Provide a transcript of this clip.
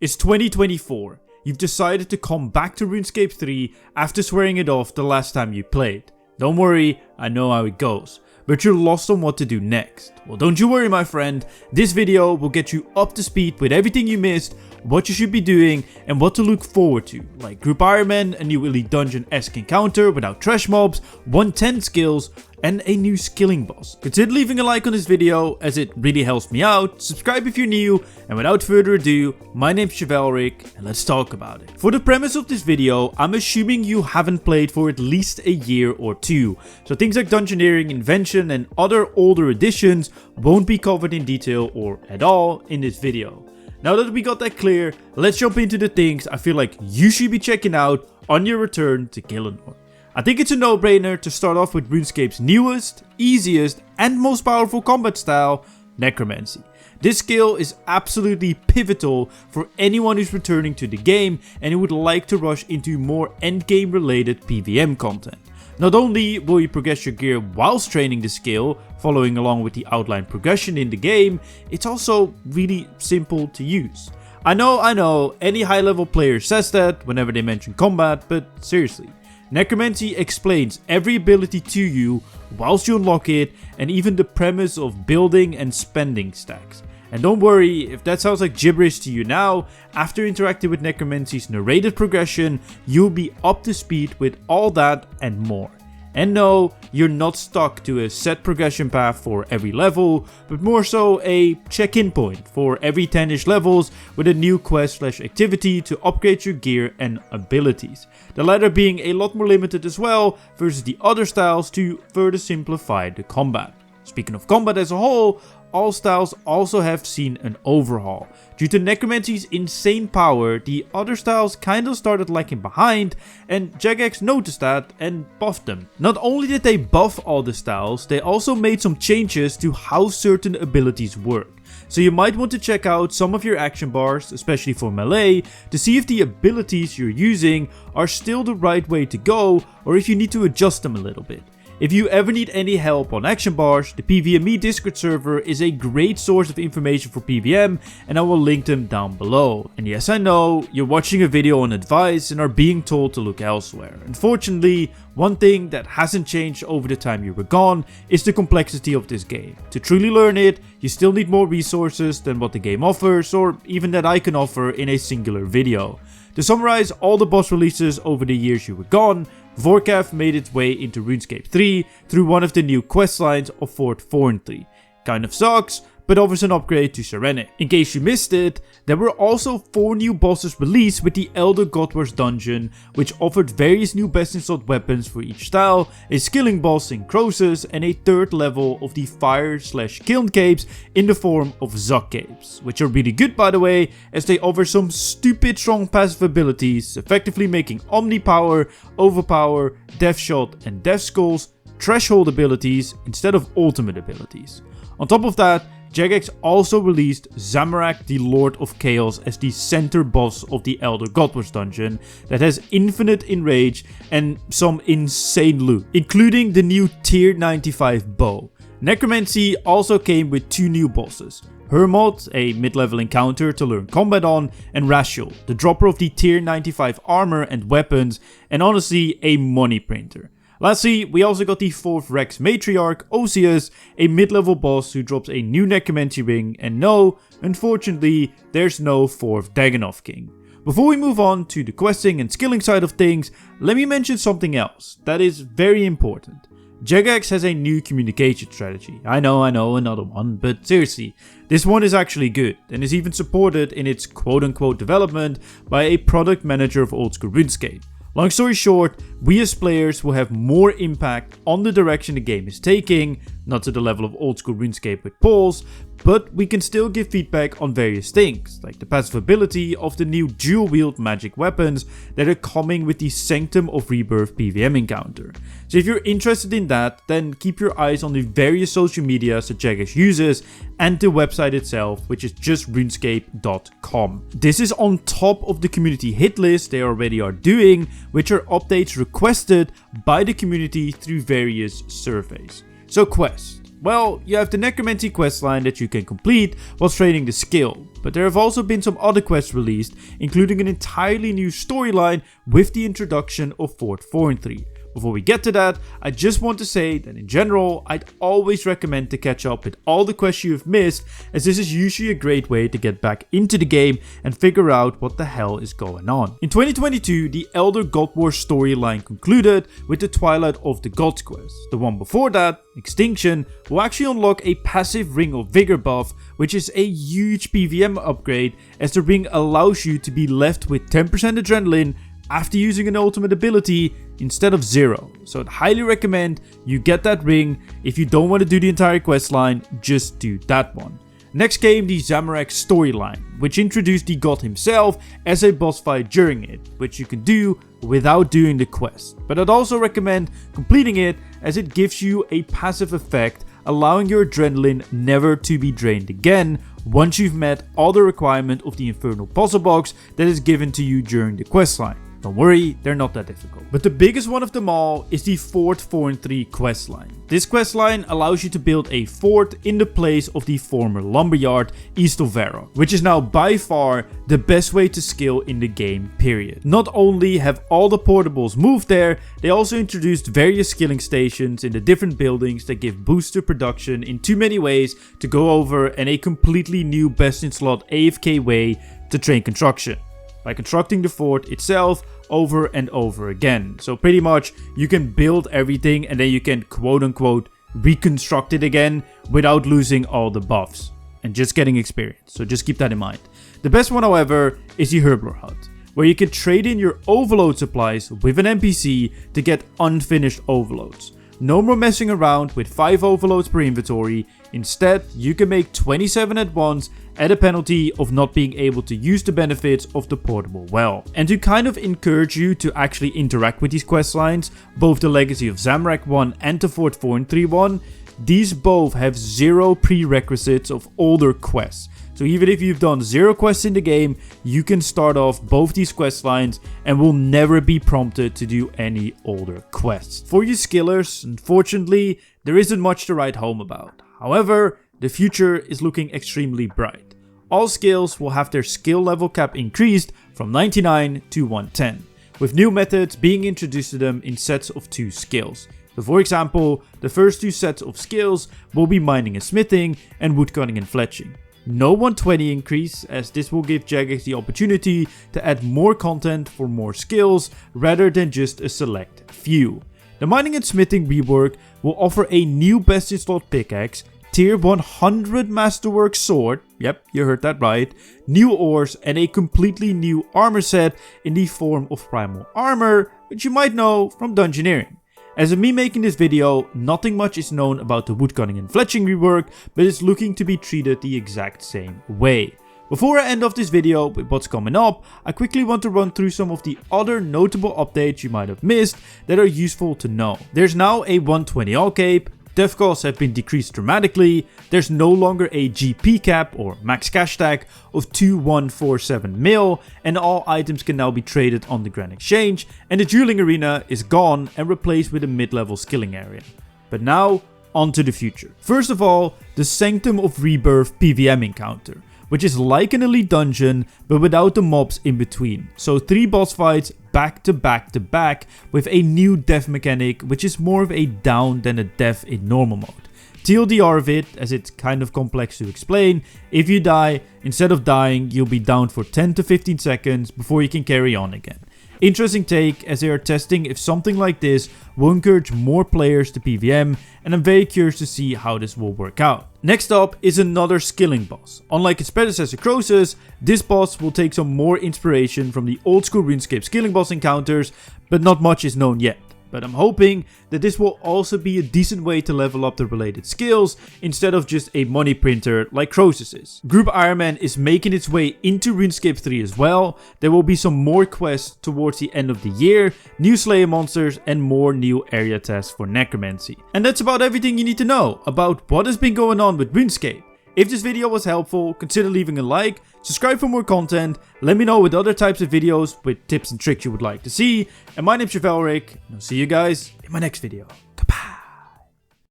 It's 2024. You've decided to come back to Runescape 3 after swearing it off the last time you played. Don't worry, I know how it goes, but you're lost on what to do next. Well, don't you worry, my friend. This video will get you up to speed with everything you missed, what you should be doing, and what to look forward to, like Group Ironman, a new Elite Dungeon-esque encounter without trash mobs, 110 skills, and a new skilling boss. Consider leaving a like on this video as it really helps me out, subscribe if you're new, and without further ado, my name's Chevalric and let's talk about it. For the premise of this video, I'm assuming you haven't played for at least a year or two, so things like Dungeoneering, Invention, and other older editions won't be covered in detail or at all in this video. Now that we got that clear, let's jump into the things I feel like you should be checking out on your return to Gillinor. I think it's a no-brainer to start off with RuneScape's newest, easiest, and most powerful combat style, Necromancy. This skill is absolutely pivotal for anyone who's returning to the game and who would like to rush into more endgame related PvM content. Not only will you progress your gear whilst training the skill, following along with the outlined progression in the game, it's also really simple to use. I know, any high level player says that whenever they mention combat, but seriously. Necromancy explains every ability to you whilst you unlock it, and even the premise of building and spending stacks. And don't worry if that sounds like gibberish to you now, after interacting with Necromancy's narrated progression, you'll be up to speed with all that and more. And no, you're not stuck to a set progression path for every level, but more so a check-in point for every 10ish levels with a new quest/activity to upgrade your gear and abilities. The latter being a lot more limited as well versus the other styles to further simplify the combat. Speaking of combat as a whole, all styles also have seen an overhaul. Due to Necromancy's insane power, the other styles kinda started lagging behind, and Jagex noticed that and buffed them. Not only did they buff all the styles, they also made some changes to how certain abilities work. So you might want to check out some of your action bars, especially for melee, to see if the abilities you're using are still the right way to go, or if you need to adjust them a little bit. If you ever need any help on action bars, the PvMe Discord server is a great source of information for PvM, and I will link them down below. And yes, I know, you're watching a video on advice and are being told to look elsewhere. Unfortunately, one thing that hasn't changed over the time you were gone is the complexity of this game. To truly learn it, you still need more resources than what the game offers, or even that I can offer in a singular video. To summarize all the boss releases over the years you were gone, Vorkath made its way into RuneScape 3 through one of the new questlines of Fort Thorntree. Kind of sucks, but offers an upgrade to Serenic. In case you missed it, there were also 4 new bosses released with the Elder Godwars dungeon, which offered various new best in slot weapons for each style, a skilling boss in Croesus, and a 3rd level of the fire/kiln capes in the form of Zuck capes, which are really good by the way, as they offer some stupid strong passive abilities, effectively making Omni Power, Overpower, Death Shot, and Death Skulls threshold abilities instead of ultimate abilities. On top of that, Jagex also released Zamorak the Lord of Chaos as the center boss of the Elder Godwars dungeon that has infinite enrage and some insane loot, including the new tier 95 bow. Necromancy also came with 2 new bosses. Hermod, a mid-level encounter to learn combat on, and Rashiel, the dropper of the tier 95 armor and weapons, and honestly a money printer. Lastly, we also got the 4th Rex Matriarch, Osius, a mid-level boss who drops a new Necromancy ring, and no, unfortunately, there's no 4th Dagannoth King. Before we move on to the questing and skilling side of things, let me mention something else that is very important. Jagex has a new communication strategy. I know, another one, but seriously, this one is actually good, and is even supported in its quote-unquote development by a product manager of old school RuneScape. Long story short, we as players will have more impact on the direction the game is taking, not to the level of old school RuneScape with polls, but we can still give feedback on various things, like the passive ability of the new dual-wield magic weapons that are coming with the Sanctum of Rebirth PvM encounter. So if you're interested in that, then keep your eyes on the various social medias that Jagex uses and the website itself, which is just runescape.com. This is on top of the community hit list they already are doing, which are updates requested by the community through various surveys. So quests. Well, you have the Necromancy questline that you can complete while training the skill, but there have also been some other quests released, including an entirely new storyline with the introduction of Fort 4 and 3. Before we get to that, I just want to say that in general, I'd always recommend to catch up with all the quests you have missed, as this is usually a great way to get back into the game and figure out what the hell is going on. In 2022, the Elder God War storyline concluded with the Twilight of the Gods quest. The one before that, Extinction, will actually unlock a passive Ring of Vigor buff, which is a huge PvM upgrade, as the ring allows you to be left with 10% adrenaline after using an ultimate ability instead of 0. So I'd highly recommend you get that ring. If you don't want to do the entire quest line, just do that one. Next came the Chevalric storyline, which introduced the god himself as a boss fight during it, which you can do without doing the quest. But I'd also recommend completing it, as it gives you a passive effect, allowing your adrenaline never to be drained again once you've met all the requirements of the Infernal Puzzle Box that is given to you during the questline. Don't worry, they're not that difficult. But the biggest one of them all is the Fort 4 and 3 questline. This questline allows you to build a fort in the place of the former lumberyard east of Varrock, which is now by far the best way to skill in the game, period. Not only have all the portables moved there, they also introduced various skilling stations in the different buildings that give boost to production in too many ways to go over, and a completely new best in slot AFK way to train construction, by constructing the fort itself over and over again. So pretty much you can build everything and then you can quote unquote reconstruct it again without losing all the buffs and just getting experience. So just keep that in mind. The best one, however, is the Herblore Hut, where you can trade in your overload supplies with an NPC to get unfinished overloads. No more messing around with 5 overloads per inventory. Instead, you can make 27 at once at a penalty of not being able to use the benefits of the portable well. And to kind of encourage you to actually interact with these quest lines, both the Legacy of Chevalric 1 and the Fort 4 and 3 one, these both have 0 prerequisites of older quests. So even if you've done 0 quests in the game, you can start off both these quest lines and will never be prompted to do any older quests. For you skillers, unfortunately, there isn't much to write home about. However, the future is looking extremely bright. All skills will have their skill level cap increased from 99 to 110, with new methods being introduced to them in sets of 2 skills. So for example, the first 2 sets of skills will be mining and smithing and woodcutting and fletching. No 120 increase, as this will give Jagex the opportunity to add more content for more skills rather than just a select few. The mining and smithing rework will offer a new best in slot pickaxe, tier 100 masterwork sword, yep, you heard that right, new ores, and a completely new armor set in the form of primal armor, which you might know from dungeoneering. As of me making this video, nothing much is known about the woodcutting and fletching rework, but it's looking to be treated the exact same way. Before I end off this video with what's coming up, I quickly want to run through some of the other notable updates you might have missed that are useful to know. There's now a 120 all cape, dev costs have been decreased dramatically, there's no longer a GP cap or max cash tag of 2147 mil, and all items can now be traded on the Grand Exchange, and the dueling arena is gone and replaced with a mid-level skilling area. But now, on to the future. First of all, the Sanctum of Rebirth PvM encounter, which is like an elite dungeon but without the mobs in between. So 3 boss fights back to back to back with a new death mechanic, which is more of a down than a death in normal mode. TLDR of it, as it's kind of complex to explain, if you die, instead of dying, you'll be down for 10 to 15 seconds before you can carry on again. Interesting take, as they are testing if something like this will encourage more players to PvM, and I'm very curious to see how this will work out. Next up is another skilling boss. Unlike its predecessor Croesus, this boss will take some more inspiration from the old school RuneScape skilling boss encounters, but not much is known yet. But I'm hoping that this will also be a decent way to level up the related skills instead of just a money printer like Croesus is. Group Iron Man is making its way into RuneScape 3 as well. There will be some more quests towards the end of the year, new Slayer monsters, and more new area tests for Necromancy. And that's about everything you need to know about what has been going on with RuneScape. If this video was helpful, consider leaving a like, subscribe for more content, let me know what other types of videos with tips and tricks you would like to see, and my name's Chevalric, and I'll see you guys in my next video.